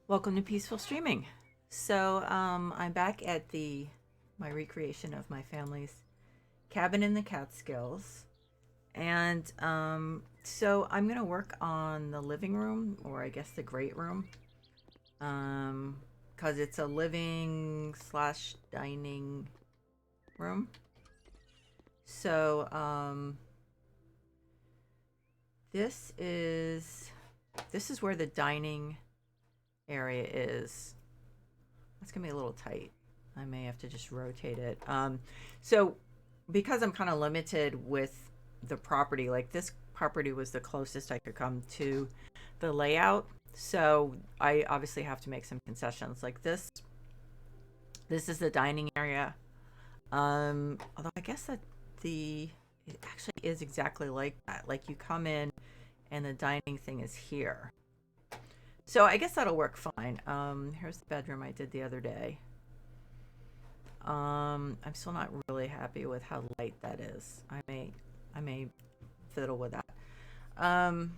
Welcome to Peaceful Streaming. I'm back at my recreation of my family's cabin in the Catskills, and I'm gonna work on the living room, or I guess the great room, because it's a living slash dining room. So this is this is where the dining area is. That's gonna be a little tight. I may have to just rotate it. So because I'm kind of limited with the property, like this property was the closest I could come to the layout. So I obviously have to make some concessions. Like this is the dining area. Although I guess that it actually is exactly like that. Like you come in and the dining thing is here. So I guess that'll work fine. Here's the bedroom I did the other day. I'm still not really happy with how light that is. I may fiddle with that. And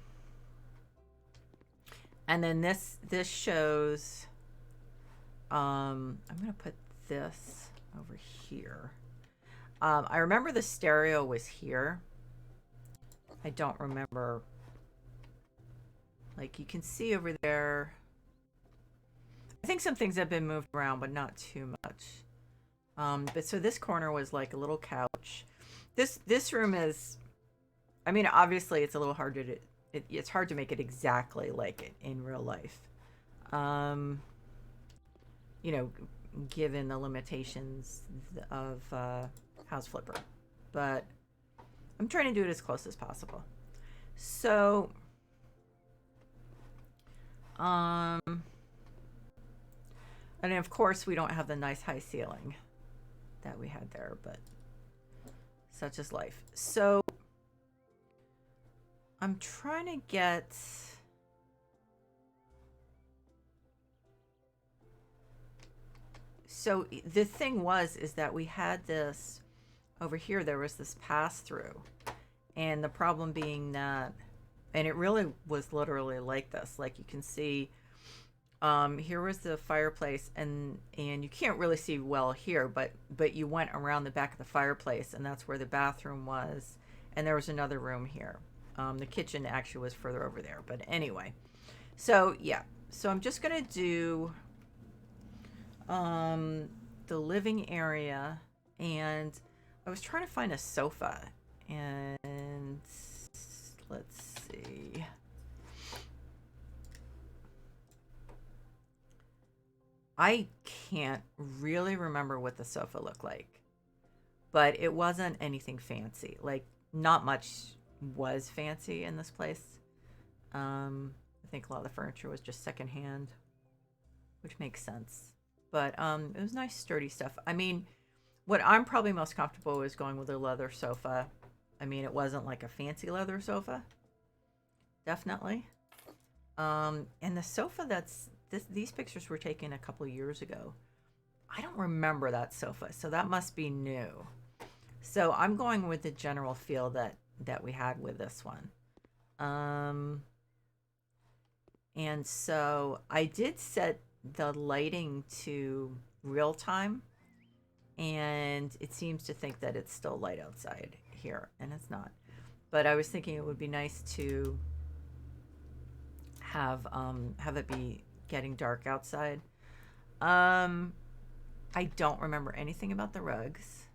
then this shows. I'm gonna put this over here. I remember the stereo was here. I don't remember. Like you can see over there. I think some things have been moved around, but not too much. But so this corner was like a little couch. This room is, I mean, obviously it's a little hard to it's hard to make it exactly like it in real life. You know, given the limitations of House Flipper, but I'm trying to do it as close as possible. So, and of course we don't have the nice high ceiling that we had there, but such is life. So I'm trying to get so the thing is that we had this over here, there was this pass through, and the problem being that, and it really was literally like this, like you can see, here was the fireplace, and you can't really see well here, but you went around the back of the fireplace, and that's where the bathroom was, and there was another room here. The kitchen actually was further over there, but anyway. So yeah, so I'm just gonna do the living area, and I was trying to find a sofa, and let's see. I can't really remember what the sofa looked like, but it wasn't anything fancy. Like, not much was fancy in this place. I think a lot of the furniture was just secondhand, which makes sense. But it was nice, sturdy stuff. I mean, what I'm probably most comfortable is going with a leather sofa. I mean, it wasn't like a fancy leather sofa, definitely. And the sofa these pictures were taken a couple of years ago. I don't remember that sofa, so that must be new. So I'm going with the general feel that we had with this one. And so I did set the lighting to real time, and it seems to think that it's still light outside here, and it's not. But I was thinking it would be nice to have it be getting dark outside. I don't remember anything about the rugs.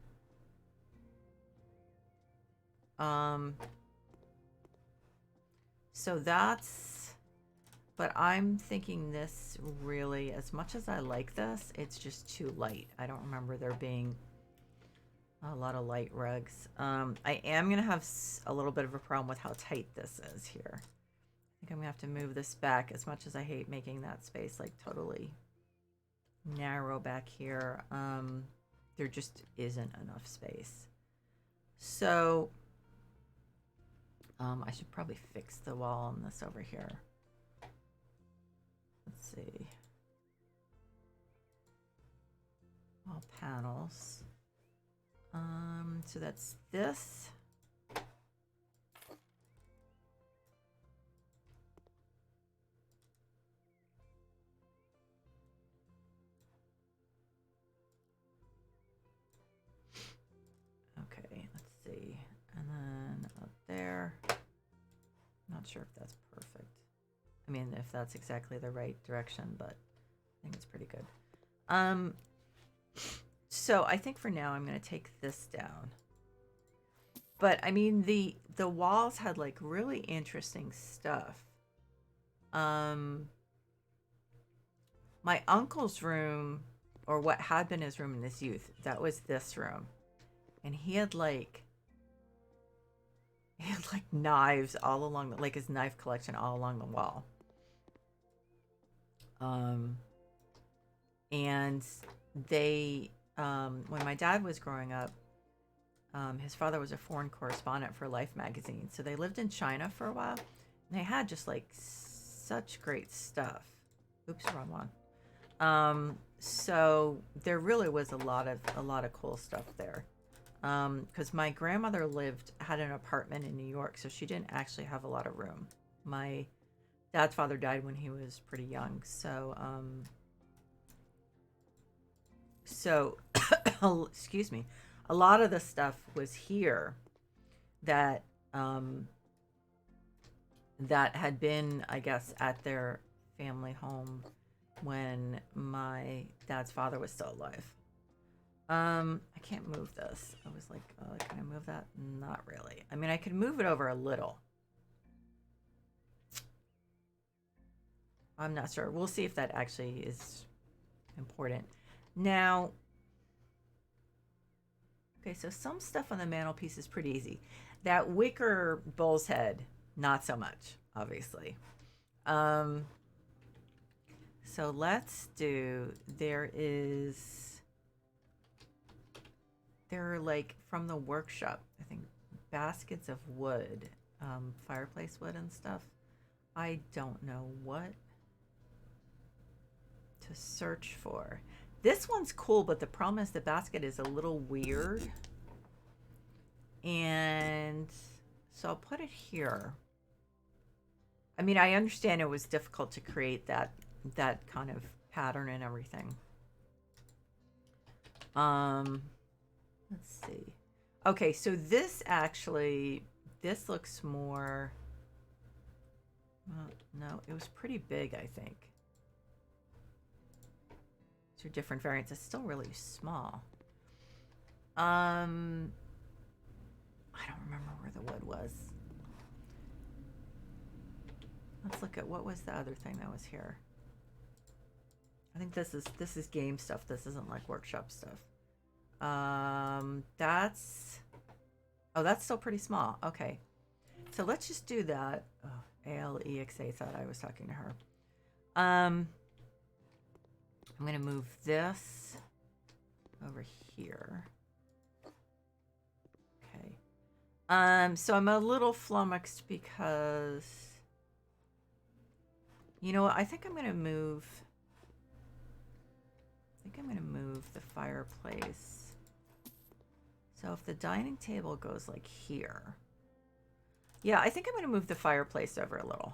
So that's, but I'm thinking this really, as much as I like this, it's just too light. I don't remember there being a lot of light rugs. I am going to have a little bit of a problem with how tight this is here. I think I'm going to have to move this back, as much as I hate making that space like totally narrow back here. There just isn't enough space. So I should probably fix the wall on this over here. Let's see. Wall panels. So that's this. mean, if that's exactly the right direction, but I think it's pretty good. Um, so I think for now I'm going to take this down. But I mean, the walls had like really interesting stuff. Um, my uncle's room, or what had been his room in his youth, that was this room, and he had like knives all along the, like his knife collection all along the wall. Um, and they, when my dad was growing up, his father was a foreign correspondent for Life magazine, so they lived in China for a while, and they had just like such great stuff. Oops, wrong one. So there really was a lot of cool stuff there. Because my grandmother had an apartment in New York, so she didn't actually have a lot of room. My dad's father died when he was pretty young, so excuse me, a lot of the stuff was here that that had been, I guess, at their family home when my dad's father was still alive. I can't move this. I was like, can I move that? Not really. I mean, I could move it over a little. I'm not sure. We'll see if that actually is important. Now, okay, so some stuff on the mantelpiece is pretty easy. That wicker bull's head, not so much, obviously. So let's do, there are like from the workshop, I think, baskets of wood, fireplace wood and stuff. I don't know what to search for. This one's cool, but the problem is the basket is a little weird. And so I'll put it here. I mean, I understand it was difficult to create that kind of pattern and everything. Let's see. Okay, so this looks more, well, no, it was pretty big, I think. These are different variants. It's still really small. I don't remember where the wood was. Let's look at, what was the other thing that was here? I think this is game stuff. This isn't like workshop stuff. That's still pretty small. Okay. So let's just do that. Oh, Alexa thought I was talking to her. I'm going to move this over here. Okay. So I'm a little flummoxed because, you know what? I think I'm going to move the fireplace. So if the dining table goes like here, yeah, I think I'm going to move the fireplace over a little.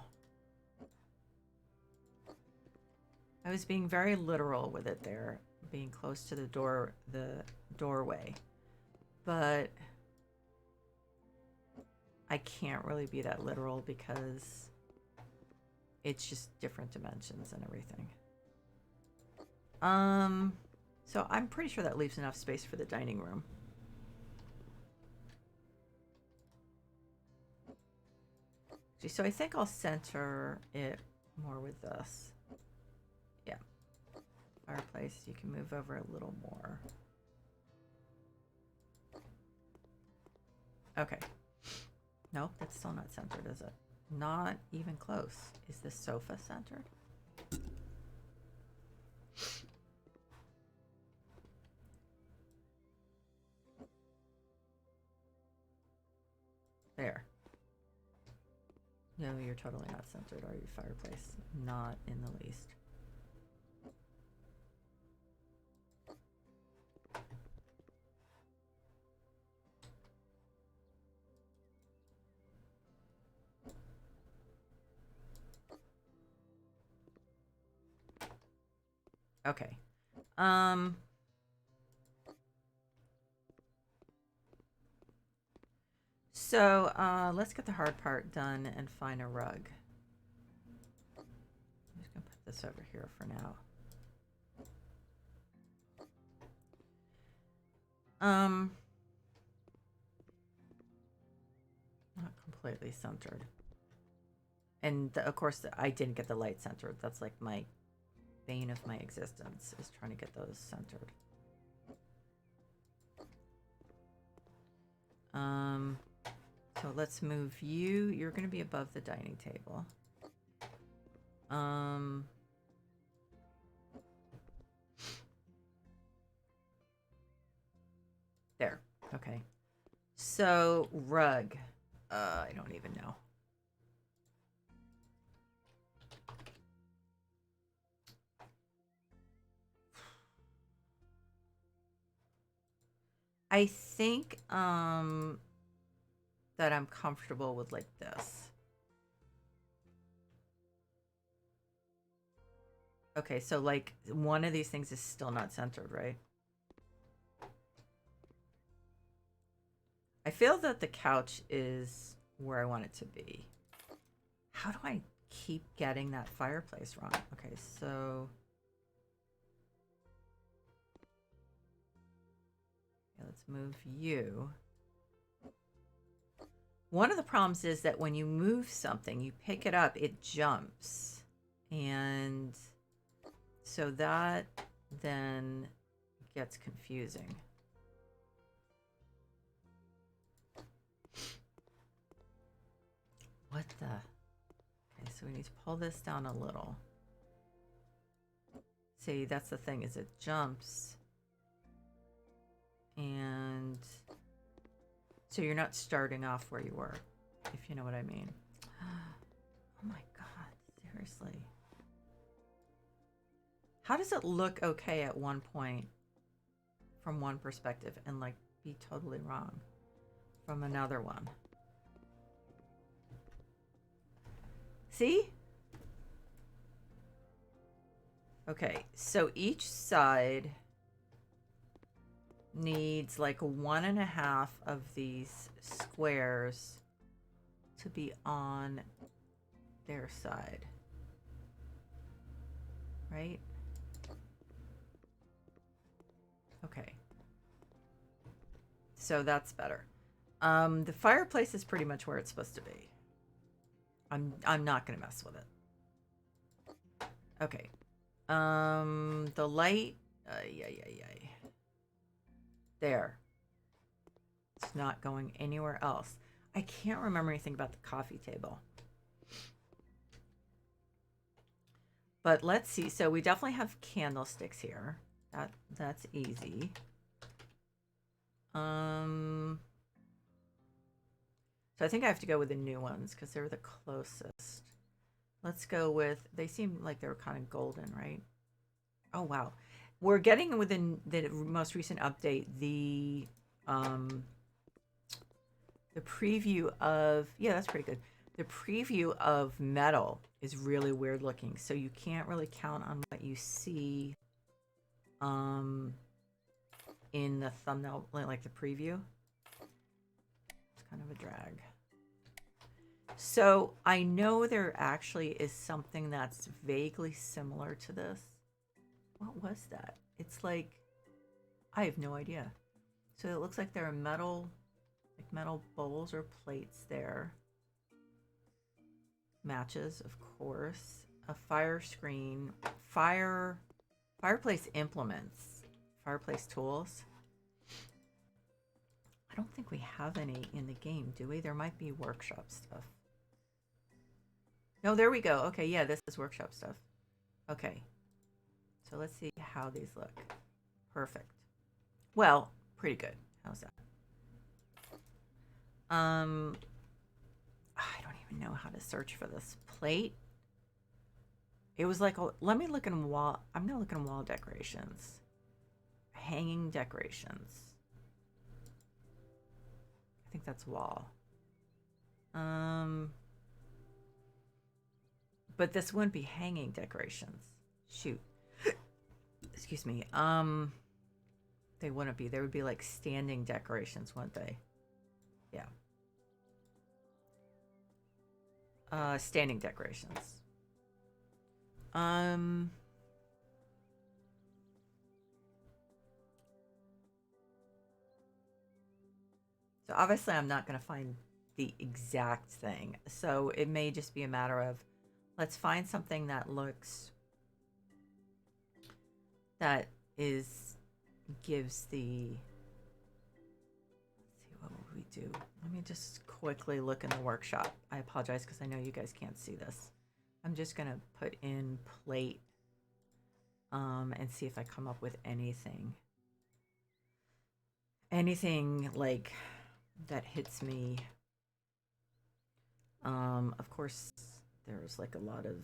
I was being very literal with it there, being close to the doorway, but I can't really be that literal because it's just different dimensions and everything. So I'm pretty sure that leaves enough space for the dining room. So I think I'll center it more with this. Yeah. Fireplace, you can move over a little more. Okay. Nope, that's still not centered, is it? Not even close. Is this sofa centered? There. No, you're totally not centered, are you, fireplace? Not in the least. Okay. So let's get the hard part done and find a rug. this over here for now. Not completely centered. And of course, I didn't get the light centered. That's like my bane of my existence, is trying to get those centered. So let's move you. You're going to be above the dining table. There. Okay. So rug. I don't even know. I think that I'm comfortable with like this. Okay, so like one of these things is still not centered, right? I feel that the couch is where I want it to be. How do I keep getting that fireplace wrong? Okay, so yeah, let's move you. One of the problems is that when you move something, you pick it up, it jumps. And so that then gets confusing. What the? Okay, so we need to pull this down a little. See, that's the thing, is it jumps. And so you're not starting off where you were, if you know what I mean. Oh my God, seriously. How does it look okay at one point from one perspective and like be totally wrong from another one? See? Okay, so each side needs like 1.5 of these squares to be on their side, right? Okay, so that's better. The fireplace is pretty much where it's supposed to be. I'm not gonna mess with it. Okay. The light, yeah. There. It's not going anywhere else. I can't remember anything about the coffee table. But let's see. So we definitely have candlesticks here. That's easy. So I think I have to go with the new ones because they're the closest. Let's go with, they seem like they were kind of golden, right? Oh, wow. We're getting within the most recent update, the preview of, yeah, that's pretty good. The preview of metal is really weird looking. So you can't really count on what you see in the thumbnail, like the preview. It's kind of a drag. So I know there actually is something that's vaguely similar to this. What was that? It's like, I have no idea. So it looks like there are metal bowls or plates there. Matches, of course. A fire screen. Fireplace implements. Fireplace tools. I don't think we have any in the game, do we? There might be workshop stuff. No, there we go. Okay, yeah, this is workshop stuff. Okay. So let's see how these look. Perfect. Well, pretty good. How's that? I don't even know how to search for this plate. It was like, let me look in wall. I'm gonna look in wall decorations. Hanging decorations. I think that's wall. But this wouldn't be hanging decorations. Shoot. Excuse me. They wouldn't be. They would be like standing decorations, wouldn't they? Yeah. Standing decorations. Um, so obviously I'm not going to find the exact thing. So it may just be a matter of let's find something that looks that is gives the let's see what would we do. Let me just quickly look in the workshop. I apologize because I know you guys can't see this. I'm just going to put in plate and see if I come up with anything. Anything like that hits me. Of course, there's like a lot of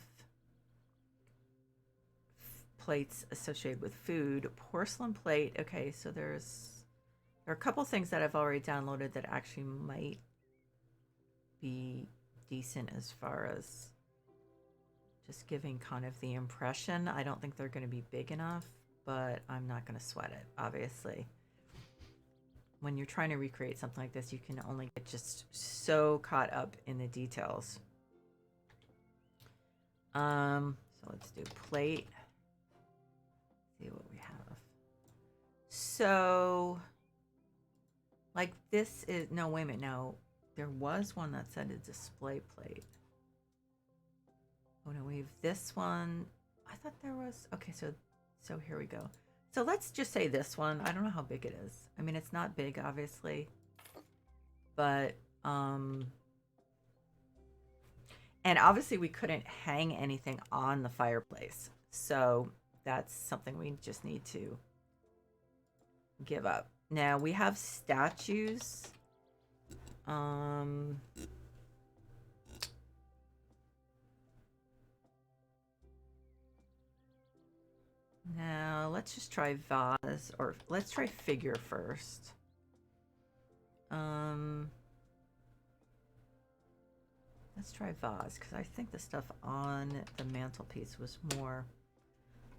plates associated with food. Porcelain plate. Okay, so there are a couple things that I've already downloaded that actually might be decent as far as just giving kind of the impression. I don't think they're going to be big enough, but I'm not going to sweat it, obviously. When you're trying to recreate something like this, you can only get just so caught up in the details. So let's do plate. See what we have. So, like this is, no, wait a minute. No, there was one that said a display plate. Oh no, we have this one. I thought there was, okay, so here we go. So let's just say this one. I don't know how big it is. I mean, it's not big, obviously, but, and obviously we couldn't hang anything on the fireplace. So that's something we just need to give up. Now we have statues. Now let's just try vase, or let's try figure first. Let's try vase, because I think the stuff on the mantelpiece was more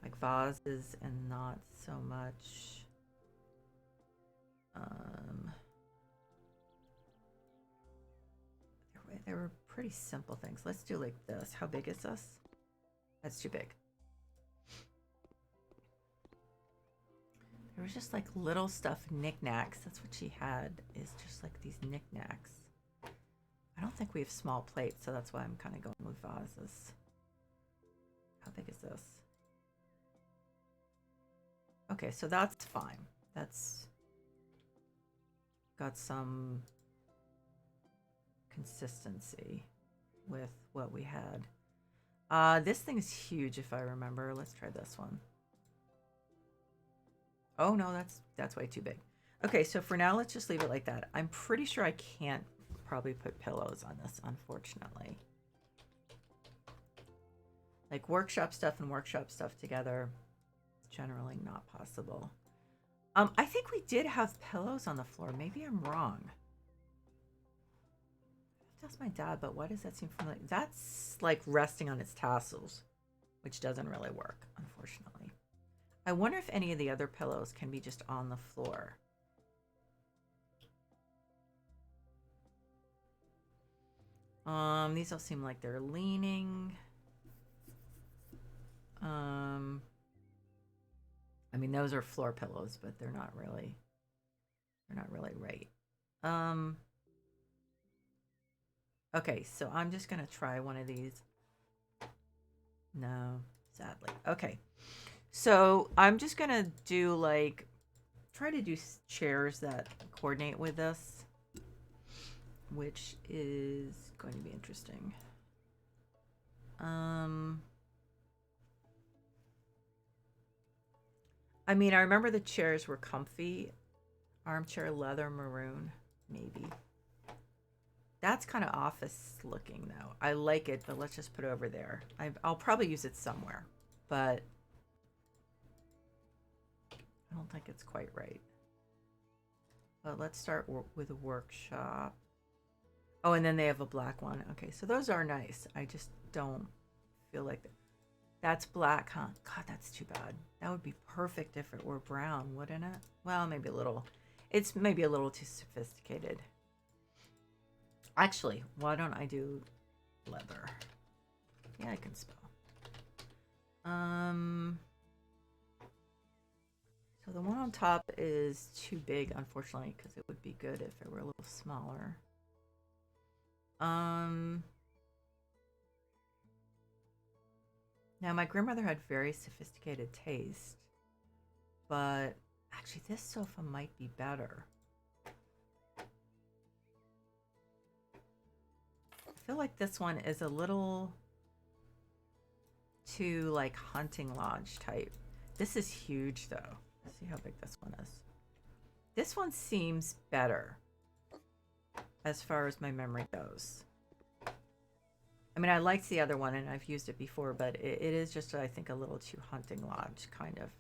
like vases and not so much. They were pretty simple things. Let's do like this. How big is this? That's too big. There was just like little stuff, knickknacks. That's what she had, is just like these knickknacks. I don't think we have small plates, so that's why I'm kind of going with vases. How big is this? Okay, so that's fine. That's got some consistency with what we had. This thing is huge if I remember. Let's try this one. Oh no, that's way too big. Okay, so for now, let's just leave it like that. I'm pretty sure I can't probably put pillows on this, unfortunately. Like workshop stuff and workshop stuff together, it's generally not possible. I think we did have pillows on the floor. Maybe I'm wrong. That's my dad, but why does that seem familiar? That's like resting on its tassels, which doesn't really work, unfortunately. I wonder if any of the other pillows can be just on the floor. These all seem like they're leaning. I mean, those are floor pillows, but they're not really right. Okay, so I'm just gonna try one of these. No, sadly. Okay, so I'm just gonna do like, try to do chairs that coordinate with this, which is going to be interesting. I mean, I remember the chairs were comfy. Armchair leather maroon, maybe. That's kind of office looking though. I like it, but let's just put it over there. I'll probably use it somewhere, but I don't think it's quite right. But let's start with a workshop. Oh, and then they have a black one. Okay, so those are nice. I just don't feel like that's black, huh? God, that's too bad. That would be perfect if it were brown, wouldn't it? Well, maybe a little. It's maybe a little too sophisticated. Actually, why don't I do leather? Yeah, I can spell. Um, so the one on top is too big, unfortunately, because it would be good if it were a little smaller. Um, Now my grandmother had very sophisticated taste, but actually this sofa might be better. I feel like this one is a little too like hunting lodge type. This is huge though. Let's see how big this one is. This one seems better as far as my memory goes. I mean, I liked the other one and I've used it before, but it is just, I think, a little too hunting lodge kind of.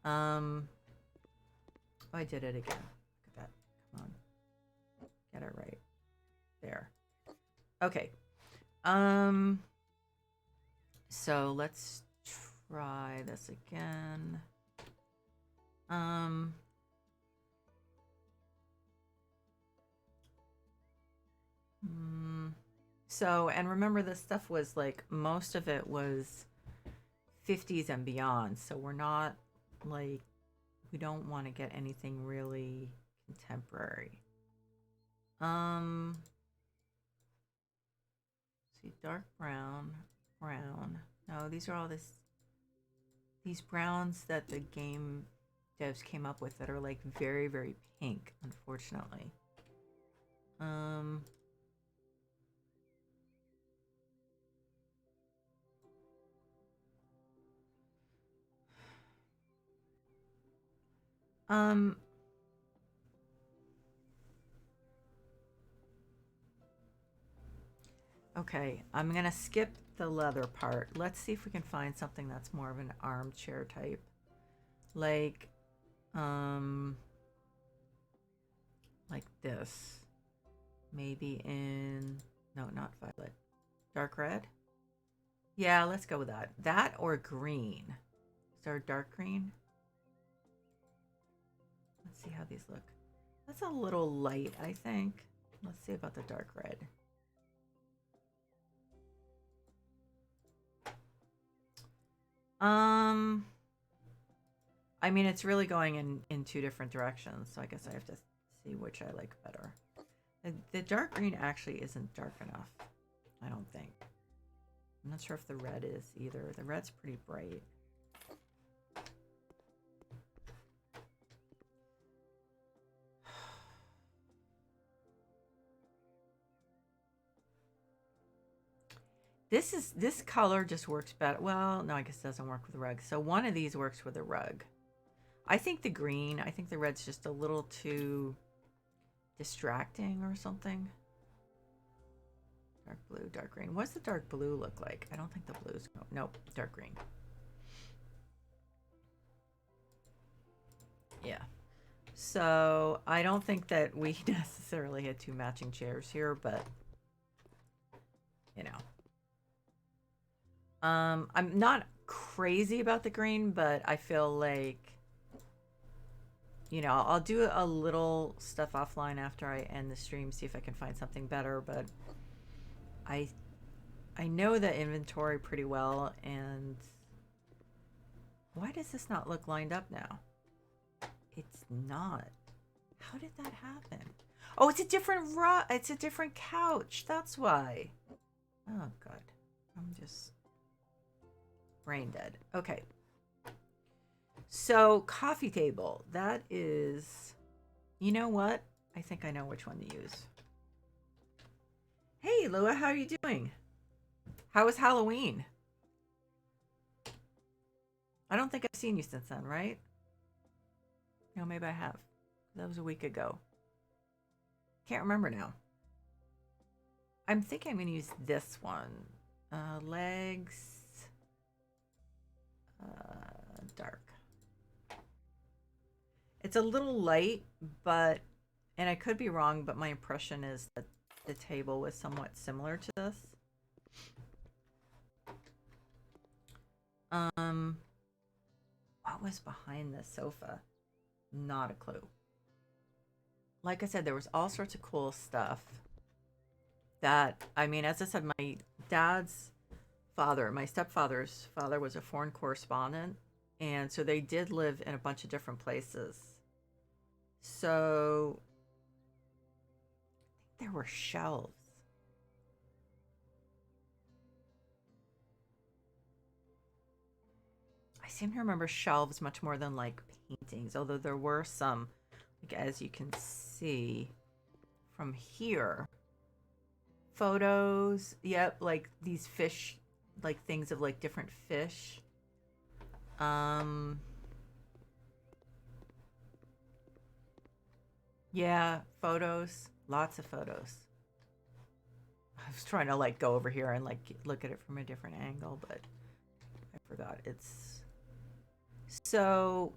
Oh, I did it again. Look at that. Come on. Get it right. There. Okay. So let's try this again. So, and remember this stuff was like, most of it was 50s and beyond. So we're not like, we don't want to get anything really contemporary. See, dark brown, brown. No, these are all these browns that the game devs came up with that are like very, very pink, unfortunately. Um, um, okay, I'm gonna skip the leather part. Let's see if we can find something that's more of an armchair type. Like, like this. Maybe in, no, not violet. Dark red? Yeah, let's go with that. That or green. Is there a dark green? Let's see how these look. That's a little light, I think. Let's see about the dark red. I mean, it's really going in two different directions, so I guess I have to see which I like better. The dark green actually isn't dark enough, I don't think. I'm not sure if the red is either. The red's pretty bright. This color just works better. Well, no, I guess it doesn't work with a rug. So one of these works with a rug. I think the red's just a little too distracting or something. Dark blue, dark green. What's the dark blue look like? I don't think the blue's, nope, dark green. Yeah. So I don't think that we necessarily had two matching chairs here, but you know. I'm not crazy about the green, but I feel like, you know, I'll do a little stuff offline after I end the stream, see if I can find something better, but I know the inventory pretty well, and why does this not look lined up now? It's not. How did that happen? Oh, it's a different it's a different couch. That's why. Oh god. I'm just brain dead. Okay. So, coffee table. That is, you know what? I think I know which one to use. Hey, Lua, how are you doing? How was Halloween? I don't think I've seen you since then, right? No, maybe I have. That was a week ago. Can't remember now. I'm thinking I'm going to use this one. Legs. Dark. It's a little light, but, and I could be wrong, but my impression is that the table was somewhat similar to this. What was behind the sofa? Not a clue. Like I said, there was all sorts of cool stuff that, I mean, as I said, my dad's father, my stepfather's father, was a foreign correspondent, and so they did live in a bunch of different places. So I think there were shelves. I seem to remember shelves much more than like paintings, although there were some, like as you can see from here, photos. Yep, like these fish, like things of like different fish. Um, yeah, photos, lots of photos. I was trying to like go over here and like look at it from a different angle, but I forgot. It's so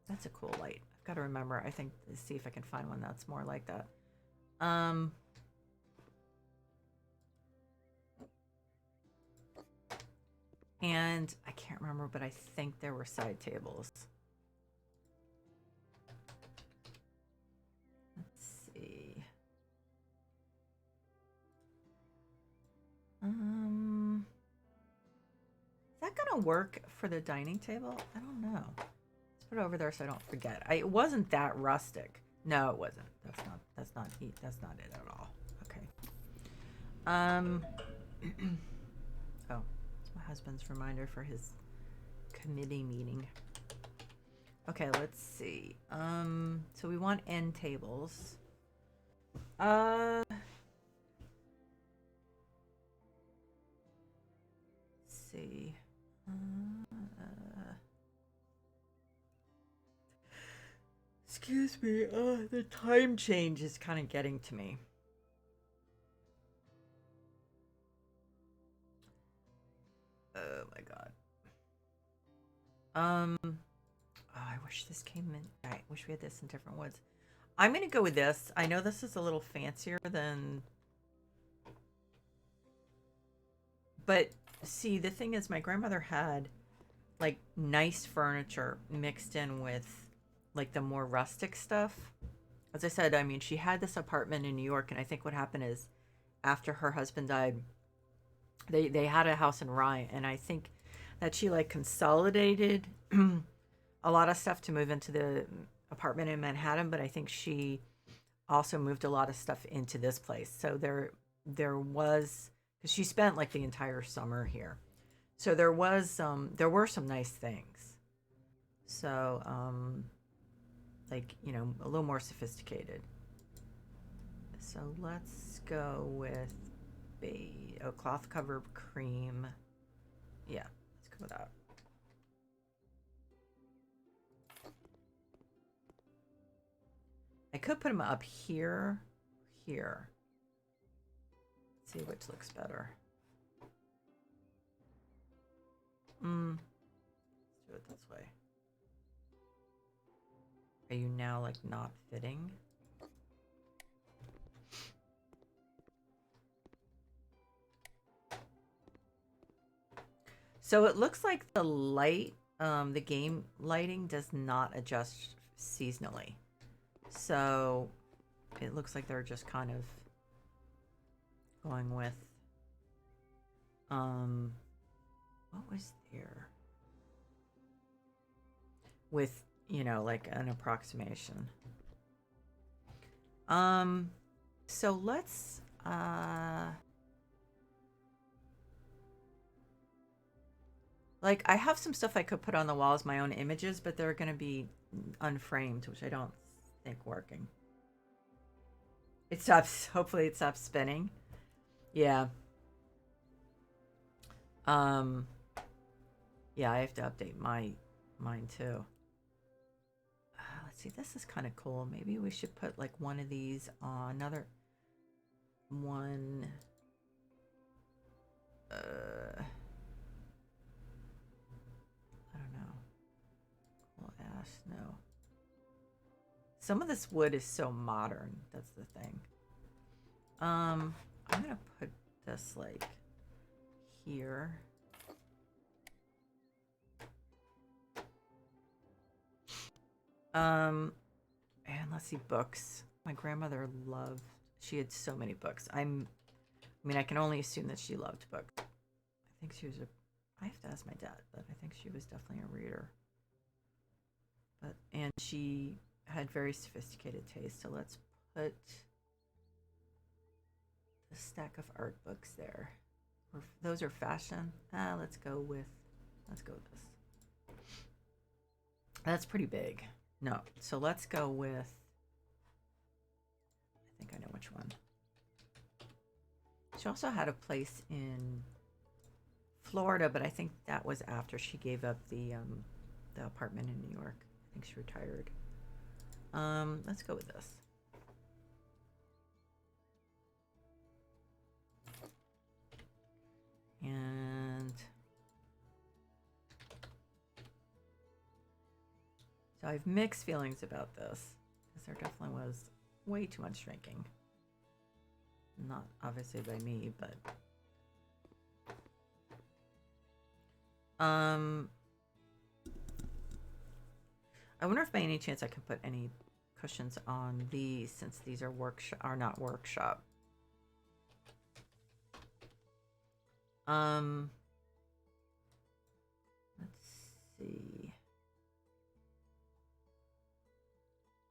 that's a cool light. I've got to remember. I think see if I can find one that's more like that. Um, and I can't remember, but I think there were side tables. Let's see. Is that gonna work for the dining table? I don't know. Let's put it over there so I don't forget. It wasn't that rustic. No, it wasn't. That's not it at all. Okay. Um oh, it's my husband's reminder for his committee meeting. Okay, let's see. So we want end tables. Let's see. Excuse me. The time change is kind of getting to me. Oh my god. Oh, I wish this came in. I wish we had this in different woods. I'm gonna go with this. I know this is a little fancier than, but see, the thing is, my grandmother had like nice furniture mixed in with like the more rustic stuff. As I said, I mean, she had this apartment in New York, and I think what happened is after her husband died, they had a house in Rye, and I think that she like consolidated a lot of stuff to move into the apartment in Manhattan, but I think she also moved a lot of stuff into this place. So there was, because she spent like the entire summer here. So there were some nice things. So like, you know, a little more sophisticated. So let's go with cloth cover cream. Yeah, let's go with that. I could put them up here, here. Let's see which looks better. Let's do it this way. Are you now like not fitting? So it looks like the light, the game lighting does not adjust seasonally. So it looks like they're just kind of going with, what was there? With, you know, like an approximation. So let's, like, I have some stuff I could put on the wall as my own images, but they're going to be unframed, which I don't think working. It stops, hopefully it stops spinning. Yeah. Yeah, I have to update mine too. Let's see, this is kind of cool. Maybe we should put like one of these on another one. I don't know. Cool ash, no. Some of this wood is so modern. That's the thing. I'm gonna put this like here. And let's see, books. My grandmother loved, she had so many books. I'm I mean, I can only assume that she loved books. I think she was I have to ask my dad, but I think she was definitely a reader. And she had very sophisticated taste. So let's put the stack of art books there. Those are fashion. Let's go with this. That's pretty big. No, so let's go with, I think I know which one. She also had a place in Florida, but I think that was after she gave up the apartment in New York. I think she retired. Let's go with this. And so I have mixed feelings about this, because there definitely was way too much drinking. Not obviously by me, but I wonder if by any chance I can put any cushions on these, since these are not workshop. Let's see.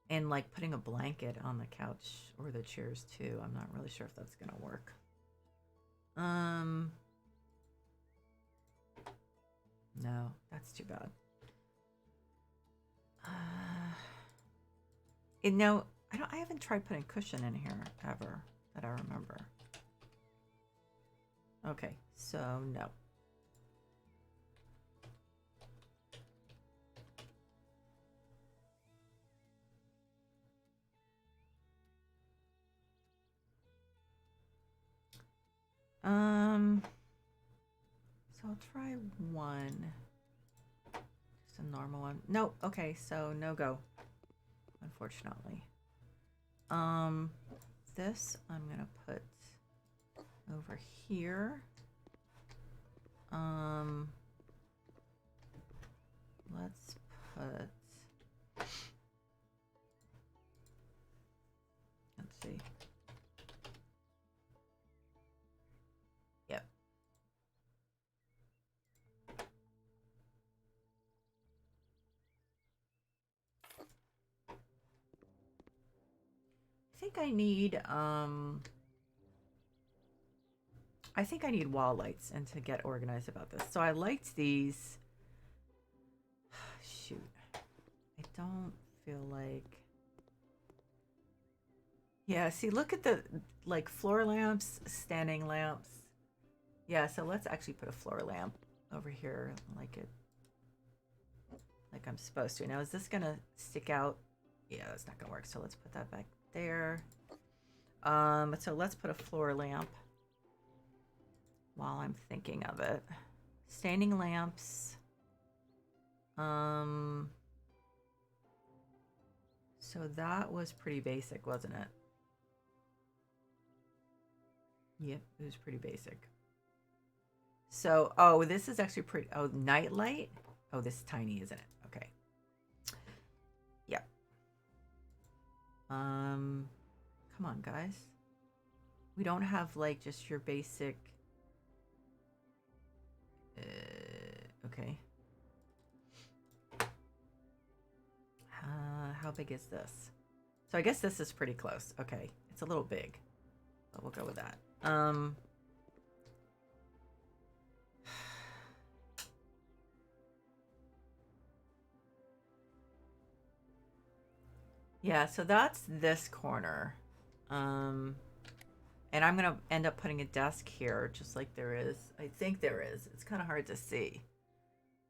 And like putting a blanket on the couch or the chairs too. I'm not really sure if that's gonna work. No, that's too bad. No, I haven't tried putting cushion in here ever that I remember. Okay, so no. So I'll try one. Just a normal one. Nope. Okay, so no go. Unfortunately. This I'm gonna put over here. Let's put. Let's see. Yep. I think I need wall lights and to get organized about this. So I liked these. Shoot. I don't feel like. Yeah, see, look at the like floor lamps, standing lamps. Yeah, so let's actually put a floor lamp over here like I'm supposed to. Now, is this gonna stick out? Yeah, that's not gonna work. So let's put that back there. So let's put a floor lamp while I'm thinking of it. Standing lamps. So that was pretty basic, wasn't it? Yep, it was pretty basic. So, oh, this is actually pretty, oh, night light. Oh, this is tiny, isn't it? Okay. Yep. Come on, guys. We don't have like just your basic, okay. How big is this? So I guess this is pretty close. Okay. It's a little big, but we'll go with that. Yeah, so that's this corner. And I'm going to end up putting a desk here, just like there is. I think there is. It's kind of hard to see.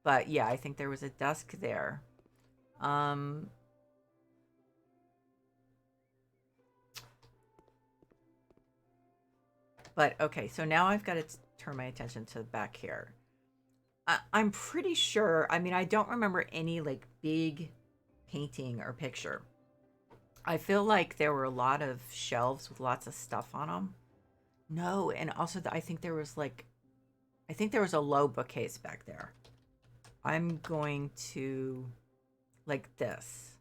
But yeah, I think there was a desk there. But okay, so now I've got to turn my attention to back here. I'm pretty sure, I mean, I don't remember any like big painting or picture. I feel like there were a lot of shelves with lots of stuff on them. No, and also I think there was like, I think there was a low bookcase back there. I'm going to like this.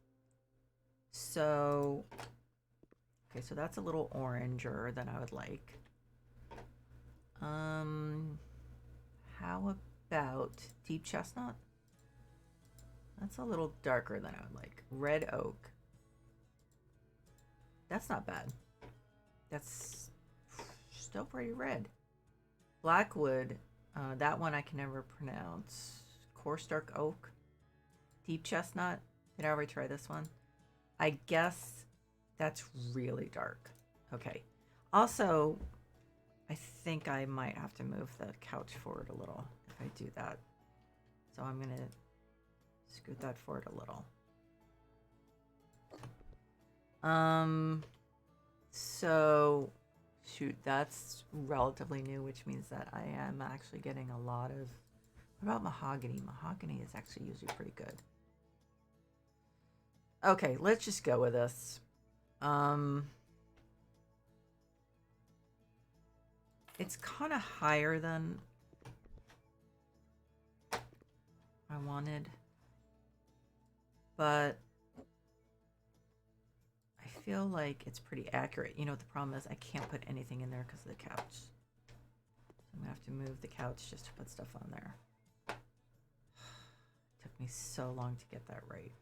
So, okay, so that's a little oranger than I would like. How about deep chestnut? That's a little darker than I would like. Red oak. That's not bad. That's still pretty red. Blackwood. That one I can never pronounce. Coarse dark oak. Deep chestnut. Did I already try this one? I guess that's really dark. Okay. Also, I think I might have to move the couch forward a little if I do that. So I'm going to scoot that forward a little. So shoot, that's relatively new, which means that I am actually getting a lot of, what about mahogany? Mahogany is actually usually pretty good. Okay, let's just go with this. It's kind of higher than I wanted, but I feel like it's pretty accurate. You know what the problem is? I can't put anything in there because of the couch. So I'm gonna have to move the couch just to put stuff on there. It took me so long to get that right.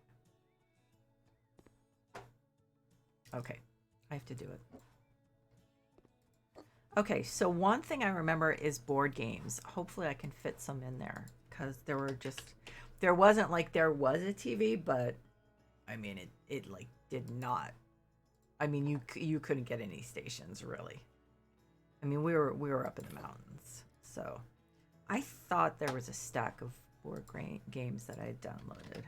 Okay, I have to do it. Okay, so one thing I remember is board games. Hopefully I can fit some in there because there wasn't like there was a TV, but I mean it like did not. I mean you couldn't get any stations really. I mean we were up in the mountains, so I thought there was a stack of board games that I had downloaded.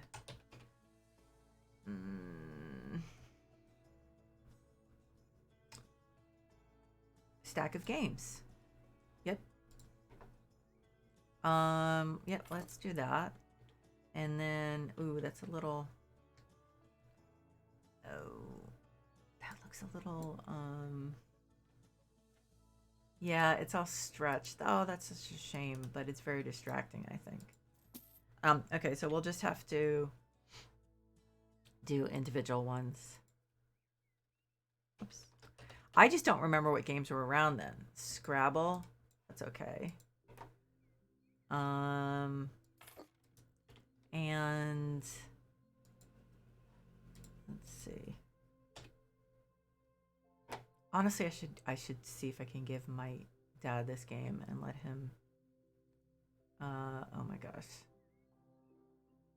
Stack of games. Yep. Yep, let's do that. And then, ooh, that's a little, oh, that looks a little, yeah, it's all stretched. Oh, that's such a shame, but it's very distracting, I think. Okay, so we'll just have to do individual ones. Oops. I just don't remember what games were around then. Scrabble, that's okay. And let's see. Honestly, I should see if I can give my dad this game and let him. Oh my gosh.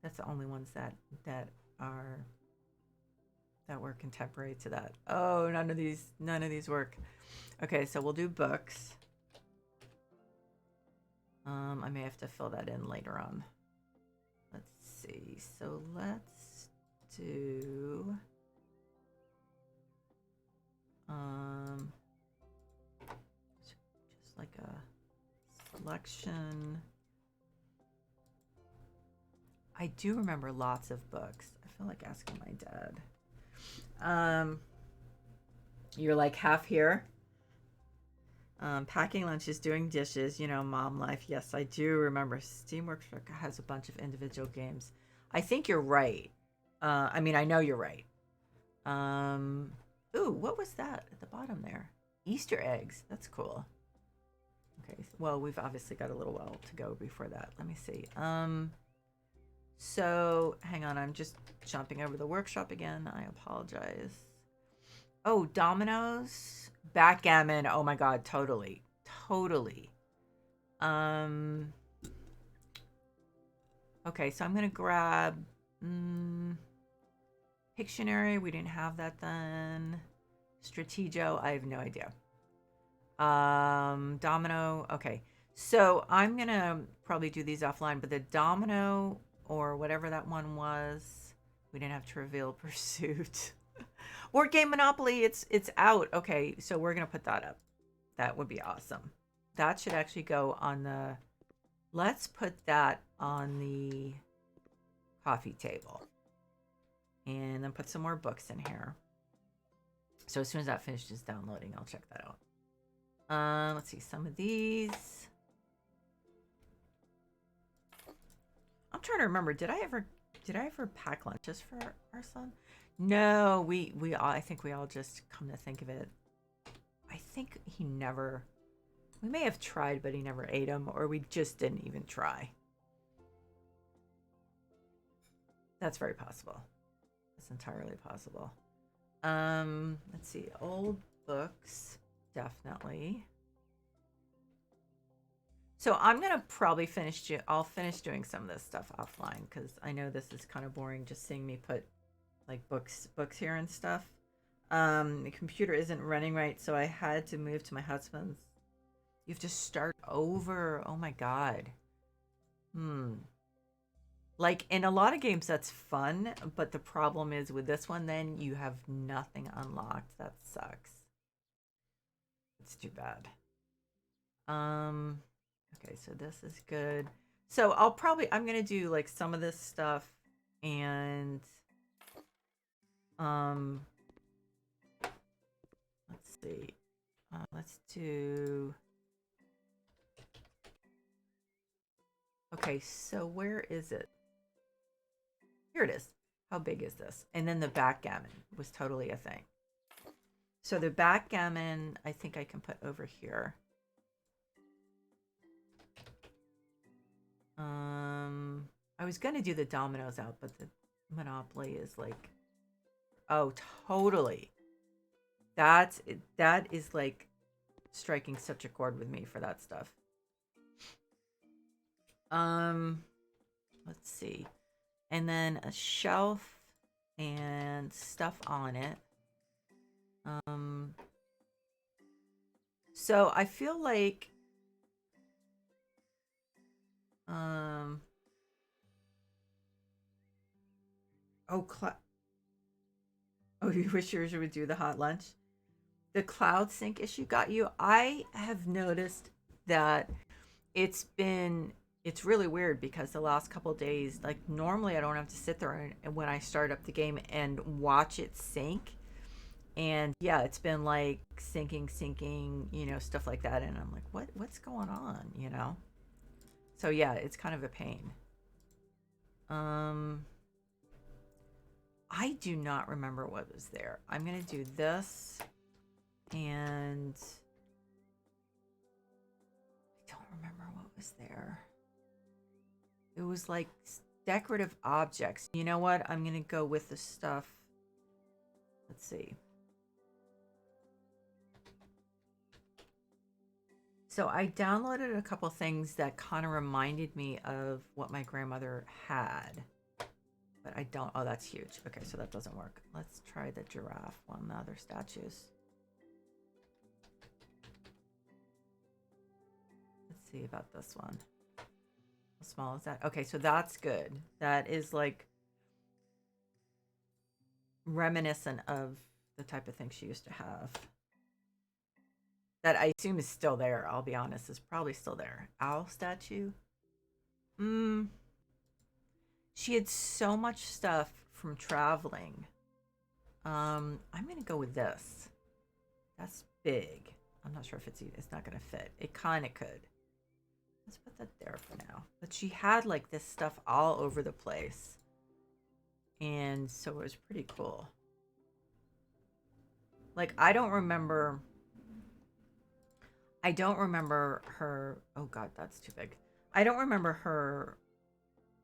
That's the only ones that were contemporary to that. Oh, none of these work. Okay, so we'll do books. I may have to fill that in later on. Let's see. So let's do just like a selection. I do remember lots of books. I feel like asking my dad. You're like half here. Packing lunches, doing dishes, you know, mom life. Yes, I do remember. Steamworks has a bunch of individual games. I think you're right. I mean, I know you're right. Ooh, what was that at the bottom there? Easter eggs. That's cool. Okay, well, we've obviously got a little while to go before that. Let me see. So, hang on. I'm just jumping over the workshop again. I apologize. Oh, dominoes, backgammon. Oh my God, totally. Okay, so I'm gonna grab Pictionary. We didn't have that then. Strategio. I have no idea. Domino. Okay, so I'm gonna probably do these offline. But the domino or whatever that one was, we didn't have Trivial Pursuit. Board Game Monopoly, it's out. Okay, so we're going to put that up. That would be awesome. That should actually go on the... Let's put that on the coffee table. And then put some more books in here. So as soon as that finishes downloading, I'll check that out. Let's see, some of these. I'm trying to remember, did I ever pack lunches for our son? No, I think we all just come to think of it. I think he never We may have tried, but he never ate them, or we just didn't even try. That's very possible. That's entirely possible. Let's see. Old books, definitely. So I'm gonna probably I'll finish doing some of this stuff offline because I know this is kind of boring just seeing me put like books here and stuff. The computer isn't running right, so I had to move to my husband's. You have to start over. Oh my god. Like in a lot of games that's fun, but the problem is with this one then you have nothing unlocked. That sucks. It's too bad. Okay, so this is good. So I'm gonna do like some of this stuff and let's see. Let's do. Okay, so where is it? Here it is. How big is this? And then the backgammon was totally a thing. So the backgammon, I think I can put over here. I was gonna do the dominoes out, but the Monopoly is like, oh, totally. That is like striking such a chord with me for that stuff. Let's see. And then a shelf and stuff on it. So I feel like oh, you wish yours would do the hot lunch? The cloud sync issue got you? I have noticed that it's really weird because the last couple days, like normally I don't have to sit there and when I start up the game and watch it sync. And yeah, it's been like syncing, you know, stuff like that. And I'm like, what's going on, you know? So yeah, it's kind of a pain. I do not remember what was there. I'm gonna do this and I don't remember what was there. It was like decorative objects. You know what? I'm gonna go with the stuff. Let's see. So I downloaded a couple things that kind of reminded me of what my grandmother had. But I don't. Oh, that's huge. Okay, so that doesn't work. Let's try the giraffe one, the other statues. Let's see about this one. How small is that? Okay, so that's good. That is like reminiscent of the type of thing she used to have. That I assume is still there. I'll be honest, is probably still there. Owl statue. She had so much stuff from traveling. I'm gonna go with this. That's big. I'm not sure if it's not gonna fit. It kind of could. Let's put that there for now. But she had like this stuff all over the place. And so it was pretty cool. Like I don't remember her. Oh God, that's too big. I don't remember her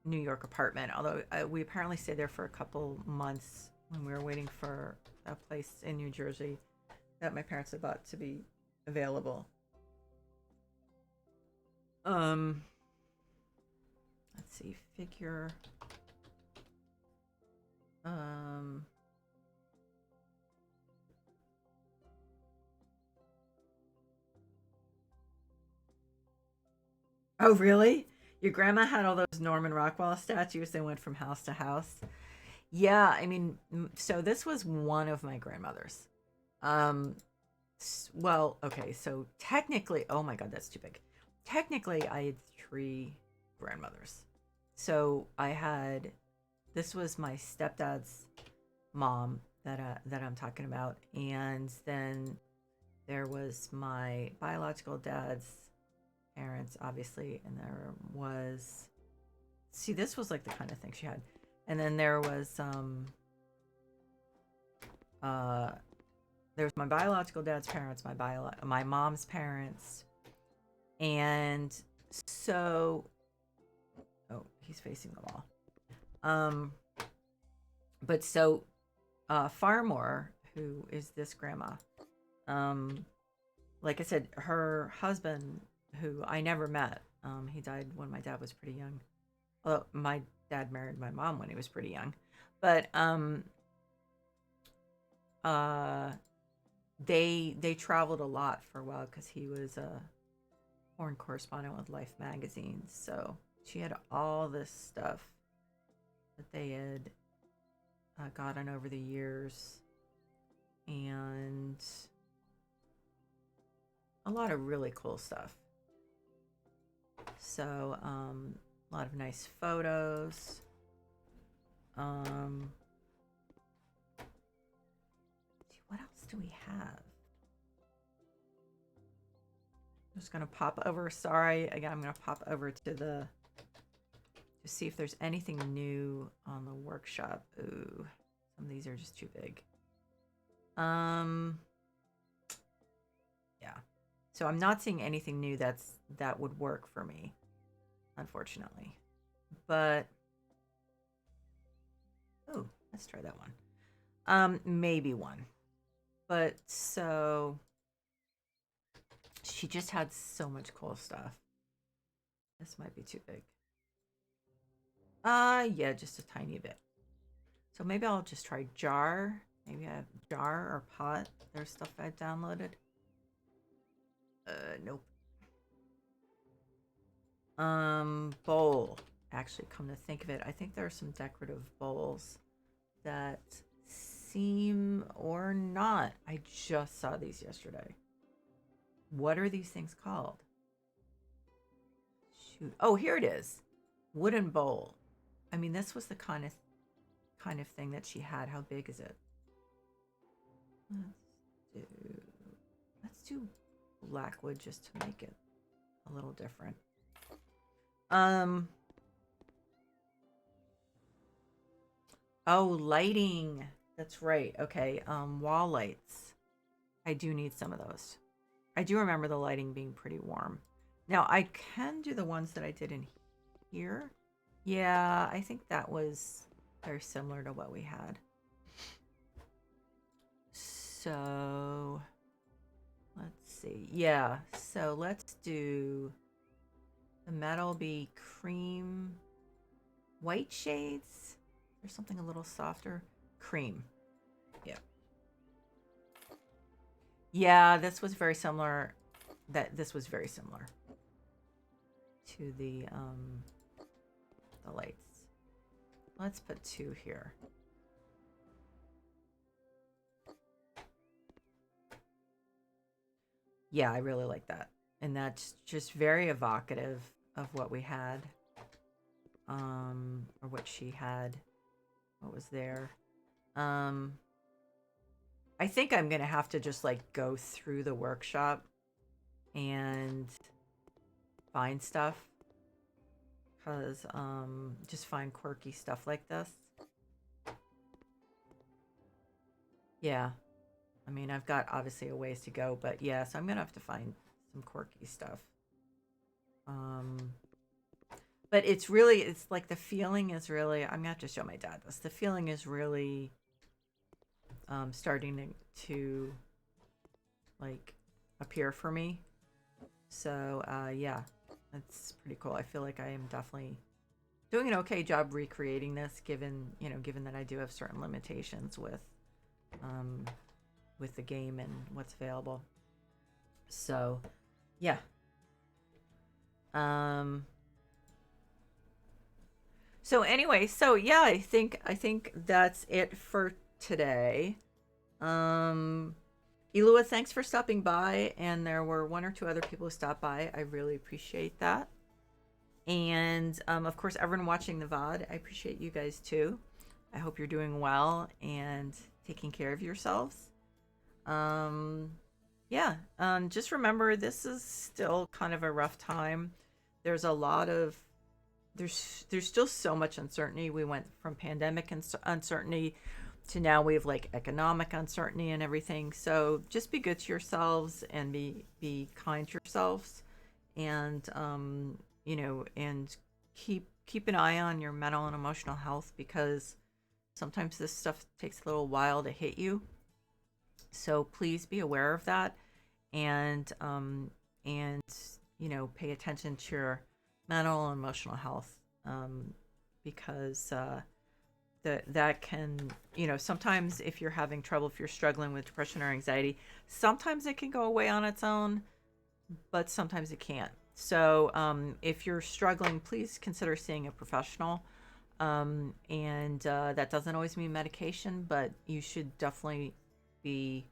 New York apartment, although we apparently stayed there for a couple months when we were waiting for a place in New Jersey that my parents had bought to be available. Let's see, figure. Oh, really? Your grandma had all those Norman Rockwell statues and went from house to house? Yeah, I mean, so this was one of my grandmothers. Um, well, okay, so technically, oh my God, that's too big. Technically, I had three grandmothers. So this was my stepdad's mom that I'm talking about, and then there was my biological dad's parents, obviously, and this was like the kind of thing she had, and then there's my biological dad's parents, my mom's parents, And so, oh, he's facing the wall. Um, but so Farmore, who is this grandma, um, like I said, her husband, who I never met, he died when my dad was pretty young. Well, my dad married my mom when he was pretty young, but uh, they traveled a lot for a while because he was a foreign correspondent with Life magazine. So she had all this stuff that they had gotten over the years, and a lot of really cool stuff. So a lot of nice photos. Um, what else do we have? I'm just gonna pop over. Sorry, again, I'm gonna pop over to to see if there's anything new on the workshop. Ooh, some of these are just too big. Yeah. So I'm not seeing anything new that would work for me, unfortunately. But oh, let's try that one. Maybe one. But so she just had so much cool stuff. This might be too big. Yeah, just a tiny bit. So maybe I'll just try jar. Maybe I have jar or pot. There's stuff I've downloaded. Nope. Bowl. Actually, come to think of it, I think there are some decorative bowls that seem or not. I just saw these yesterday. What are these things called? Shoot. Oh, here it is. Wooden bowl. I mean, this was the kind of thing that she had. How big is it? Let's do let's do blackwood just to make it a little different. Um oh, lighting. That's right. Okay. Wall lights. I do need some of those. I do remember the lighting being pretty warm. Now I can do the ones that I did in here. Yeah, I think that was very similar to what we had. So let's see. Yeah, so let's do the metal be cream white shades. There's something a little softer. Cream. Yeah. Yeah, this was very similar to the lights. Let's put two here. Yeah, I really like that. And that's just very evocative of what we had. Or what she had. What was there? Um I think I'm gonna have to just like go through the workshop and find stuff. Cause just find quirky stuff like this. Yeah. I mean, I've got obviously a ways to go, but yeah, so I'm gonna have to find some quirky stuff. Um, but it's like the feeling is really. I'm gonna have to show my dad this. The feeling is really starting to like appear for me. So yeah, that's pretty cool. I feel like I am definitely doing an okay job recreating this, given that I do have certain limitations um, with the game and what's available. So, yeah. Um so anyway, so yeah, I think that's it for today. Um Elua, thanks for stopping by, and there were one or two other people who stopped by. I really appreciate that. And of course, everyone watching the VOD, I appreciate you guys too. I hope you're doing well and taking care of yourselves. Um, yeah, just remember this is still kind of a rough time. There's a lot of there's still so much uncertainty. We went from pandemic uncertainty to now we have like economic uncertainty and everything. So just be good to yourselves and be kind to yourselves, and and keep an eye on your mental and emotional health, because sometimes this stuff takes a little while to hit you. So please be aware of that, and and pay attention to your mental and emotional health, because that can, sometimes if you're having trouble, if you're struggling with depression or anxiety, sometimes it can go away on its own, but sometimes it can't. So if you're struggling, please consider seeing a professional. And that doesn't always mean medication, but you should definitely be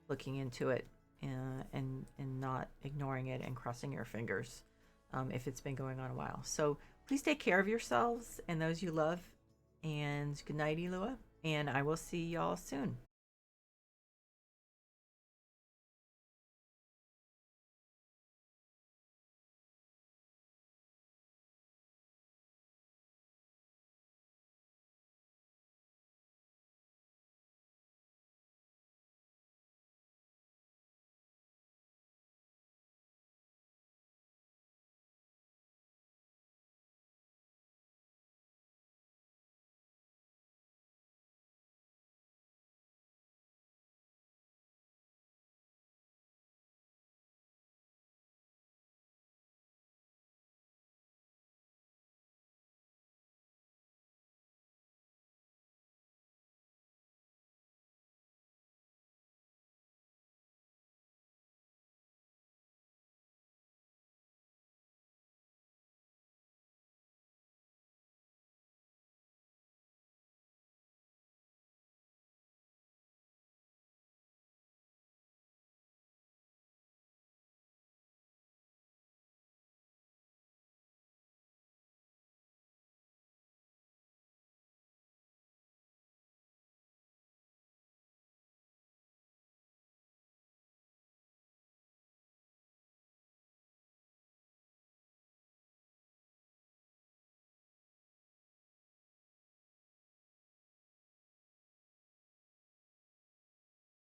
looking into it, and not ignoring it and crossing your fingers, if it's been going on a while. So please take care of yourselves and those you love. And good night, Elua. And I will see y'all soon.